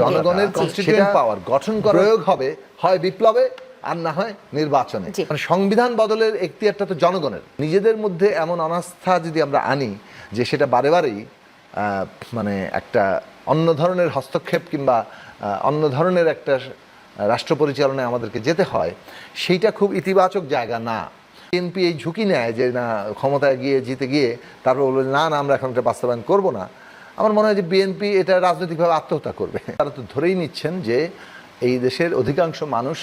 জনগণের কনস্টিটিউয়েন্ট পাওয়ার গঠন করার প্রয়োগ হবে হয় বিপ্লবে আর না হয় নির্বাচনে। মানে সংবিধান বদলের এখতিয়ারটা তো জনগণের। নিজেদের মধ্যে এমন অনাস্থা যদি আমরা আনি যে সেটা বারে বারেই মানে একটা অন্য ধরনের হস্তক্ষেপ কিংবা অন্য ধরনের একটা রাষ্ট্র পরিচালনায় আমাদেরকে যেতে হয়, সেইটা খুব ইতিবাচক জায়গা না। বিএনপি এই ঝুঁকি নেয় যে না ক্ষমতায় গিয়ে জিতে গিয়ে তারপর বলবে না না আমরা এখন এটা বাস্তবায়ন করবো না। আমার মনে হয় যে বিএনপি এটা রাজনৈতিকভাবে আত্মহত্যা করবে। তারা তো ধরেই নিচ্ছেন যে এই দেশের অধিকাংশ মানুষ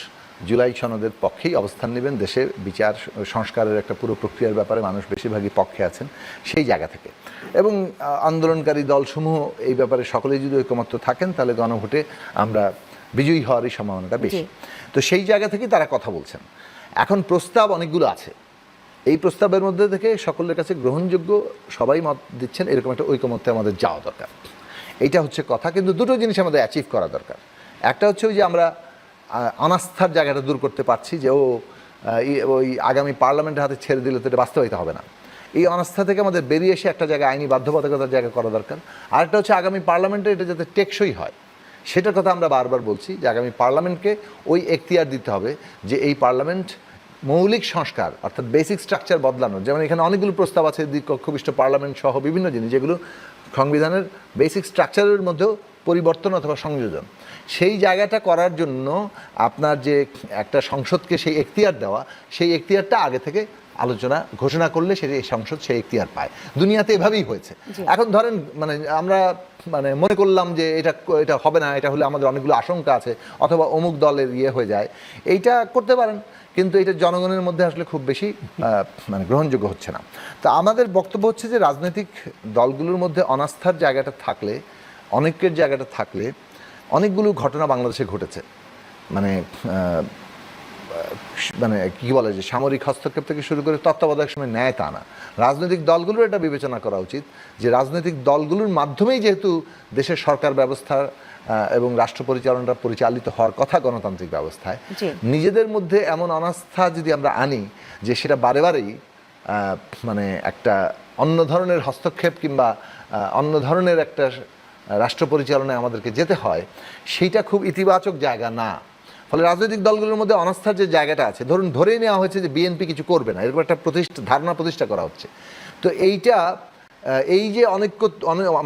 জুলাই সনদের পক্ষেই অবস্থান নেবেন, দেশে বিচার সংস্কারের একটা পুরো প্রক্রিয়ার ব্যাপারে মানুষ বেশিরভাগই পক্ষে আছেন সেই জায়গা থেকে। এবং আন্দোলনকারী দলসমূহ এই ব্যাপারে সকলেই যদি ঐকমত্য থাকেন তাহলে গণভোটে আমরা বিজয়ী হওয়ারই সম্ভাবনাটা বেশি। তো সেই জায়গা থেকেই তারা কথা বলছেন। এখন প্রস্তাব অনেকগুলো আছে, এই প্রস্তাবের মধ্যে থেকে সকলের কাছে গ্রহণযোগ্য সবাই মত দিচ্ছেন এরকম একটা ঐকমত্যে আমাদের যাওয়া দরকার। এইটা হচ্ছে কথা। কিন্তু দুটো জিনিস আমাদের অ্যাচিভ করা দরকার। একটা হচ্ছে ওই যে আমরা অনাস্থার জায়গাটা দূর করতে পারছি যে ওই আগামী পার্লামেন্টের হাতে ছেড়ে দিলে তো এটা বাস্তবায়িত হবে না। এই অনাস্থা থেকে আমাদের বেরিয়ে এসে একটা জায়গায় আইনি বাধ্যবাধকতার জায়গা করা দরকার। আরেকটা হচ্ছে আগামী পার্লামেন্টে এটা যাতে টেকসই হয় সেটার কথা আমরা বারবার বলছি যে আগামী পার্লামেন্টকে ওই এখতিয়ার দিতে হবে যে এই পার্লামেন্ট মৌলিক সংস্কার অর্থাৎ বেসিক স্ট্রাকচার বদলানোর, যেমন এখানে অনেকগুলো প্রস্তাব আছে দ্বিকক্ষবিষ্ট পার্লামেন্ট সহ বিভিন্ন জিনিস যেগুলো সংবিধানের বেসিক স্ট্রাকচারের মধ্যেও পরিবর্তন অথবা সংযোজন, সেই জায়গাটা করার জন্য আপনার যে একটা সংসদকে সেই এখতিয়ার দেওয়া, সেই এখতিয়ারটা আগে থেকে আলোচনা ঘোষণা করলে সেটা এই সংসদ সেই এখতিয়ার পায়। দুনিয়াতে এভাবেই হয়েছে। এখন ধরেন মানে আমরা মানে মনে করলাম যে এটা হবে না, এটা হলে আমাদের অনেকগুলো আশঙ্কা আছে অথবা অমুক দলের হয়ে যায়, এইটা করতে পারেন, কিন্তু এটা জনগণের মধ্যে আসলে খুব বেশি মানে গ্রহণযোগ্য হচ্ছে না। তো আমাদের বক্তব্য হচ্ছে যে রাজনৈতিক দলগুলোর মধ্যে অনাস্থার জায়গাটা থাকলে, অনেকের জায়গাটা থাকলে অনেকগুলো ঘটনা বাংলাদেশে ঘটেছে। মানে মানে কী বলে যে সামরিক হস্তক্ষেপ থেকে শুরু করে তত্ত্বাবধায়ক সময় ন্যায় তা না। রাজনৈতিক দলগুলোর এটা বিবেচনা করা উচিত যে রাজনৈতিক দলগুলোর মাধ্যমেই যেহেতু দেশের সরকার ব্যবস্থা এবং রাষ্ট্র পরিচালনাটা পরিচালিত হওয়ার কথা গণতান্ত্রিক ব্যবস্থায়, নিজেদের মধ্যে এমন অনাস্থা যদি আমরা আনি যে সেটা বারে বারেই মানে একটা অন্য ধরনের হস্তক্ষেপ কিংবা অন্য ধরনের একটা রাষ্ট্র পরিচালনায় আমাদেরকে যেতে হয়, সেইটা খুব ইতিবাচক জায়গা না। ফলে রাজনৈতিক দলগুলোর মধ্যে অনাস্থার যে জায়গাটা আছে, ধরুন ধরেই নেওয়া হয়েছে যে বিএনপি কিছু করবে না, এরকম একটা ধারণা প্রতিষ্ঠা করা হচ্ছে। তো এইটা এই যে অনেক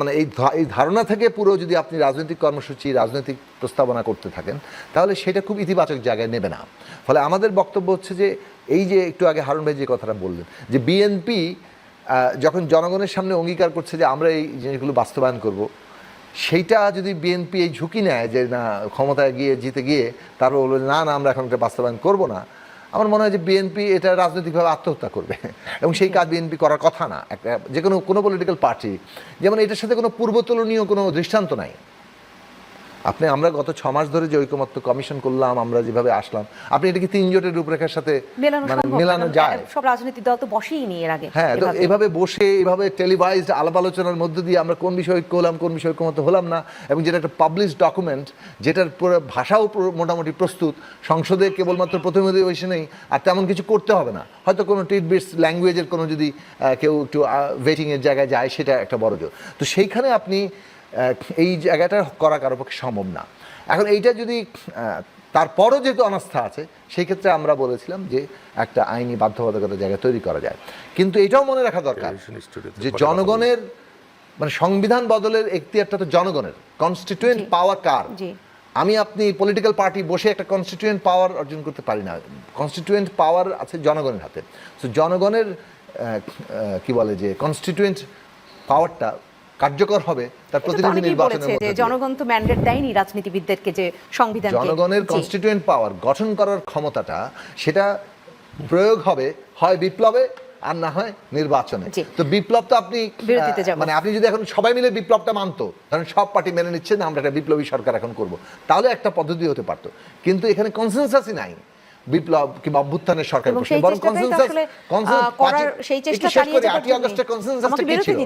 মানে এই ধারণা থেকে পুরো যদি আপনি রাজনৈতিক কর্মসূচি রাজনৈতিক প্রস্তাবনা করতে থাকেন তাহলে সেটা খুব ইতিবাচক জায়গায় নেবে না। ফলে আমাদের বক্তব্য হচ্ছে যে এই যে একটু আগে হারুন ভাই যে কথাটা বললেন যে বিএনপি যখন জনগণের সামনে অঙ্গীকার করছে যে আমরা এই জিনিসগুলো বাস্তবায়ন করব, সেইটা যদি বিএনপি এই ঝুঁকি নেয় যে না ক্ষমতায় গিয়ে জিতে গিয়ে তারপর বলবে না না আমরা এখন এটা বাস্তবায়ন করবো না, আমার মনে হয় যে বিএনপি এটা রাজনৈতিকভাবে আত্মহত্যা করবে এবং সেই কাজ বিএনপি করার কথা না। একটা যে কোনো পলিটিক্যাল পার্টি, যেমন এটার সাথে কোনো পূর্বতুলনীয় কোনো দৃষ্টান্ত নাই। আমরা গত 6 মাস ধরে যে ঐকমত্য কমিশন করলাম, আমরা যেভাবে আসলাম, আপনি এটা কি 3 জোটের রূপরেখার সাথে মেলানো যায়? সব রাজনৈতিক দল তো বসেই নি এর আগে। হ্যাঁ, তো এভাবে বসে এইভাবে টেলিভাইজড আলাপ আলোচনার মধ্যে দিয়ে আমরা কোন বিষয়ে ঐক্য হলাম কোন বিষয়ে ঐকমত্য হলাম না, এবং যেটা একটা পাবলিশ ডকুমেন্ট যেটার পুরো ভাষাও মোটামুটি প্রস্তুত, সংসদে কেবলমাত্র প্রতিনিধি অধিবেশনেই আর তেমন কিছু করতে হবে না, হয়তো কোনো টিডবিটস ল্যাঙ্গুয়েজের কোনো যদি কেউ একটু ওয়েটিংয়ের জায়গায় যায় সেটা একটা বড় জোর। তো সেইখানে আপনি এই জায়গাটা করা কারো পক্ষে সম্ভব না। এখন এইটা যদি তারপরও যেহেতু অনাস্থা আছে সেই ক্ষেত্রে আমরা বলেছিলাম যে একটা আইনি বাধ্যবাধকতার জায়গা তৈরি করা যায়। কিন্তু এটাও মনে রাখা দরকার যে জনগণের মানে সংবিধান বদলের এখতিয়ারটা তো জনগণের। কনস্টিটিউয়েন্ট পাওয়ার কার? আপনি পলিটিক্যাল পার্টি বসে একটা কনস্টিটিউয়েন্ট পাওয়ার অর্জন করতে পারি না। কনস্টিটিউয়েন্ট পাওয়ার আছে জনগণের হাতে। তো জনগণের কি বলে যে কনস্টিটিউয়েন্ট পাওয়ারটা কার্যকর হবে তার প্রতিনিধি নির্বাচনের মধ্যে। জনগণ তো ম্যান্ডেট দেয়নি রাজনীতিবিদদেরকে যে সংবিধান, জনগণের কনস্টিটিউয়েন্ট পাওয়ার গঠন করার ক্ষমতাটা সেটা প্রয়োগ হবে হয় বিপ্লবে আর না হয় নির্বাচনে। তো বিপ্লব তো আপনি মানে আপনি যদি এখন সবাই মিলে বিপ্লবটা মানতো, ধরেন সব পার্টি মেনে নিচ্ছে না আমরা একটা বিপ্লবী সরকার এখন করব, তাহলে একটা পদ্ধতি হতে পারতো। কিন্তু এখানে কনসেনসাসই নাই বিপ্লব কিংবা অভ্যুত্থানের সরকার, বরং কনসেনসাস সেই চেষ্টা চালিয়ে যেতে হবে। 8ই আগস্টে কনসেনসাসটা কি ছিল?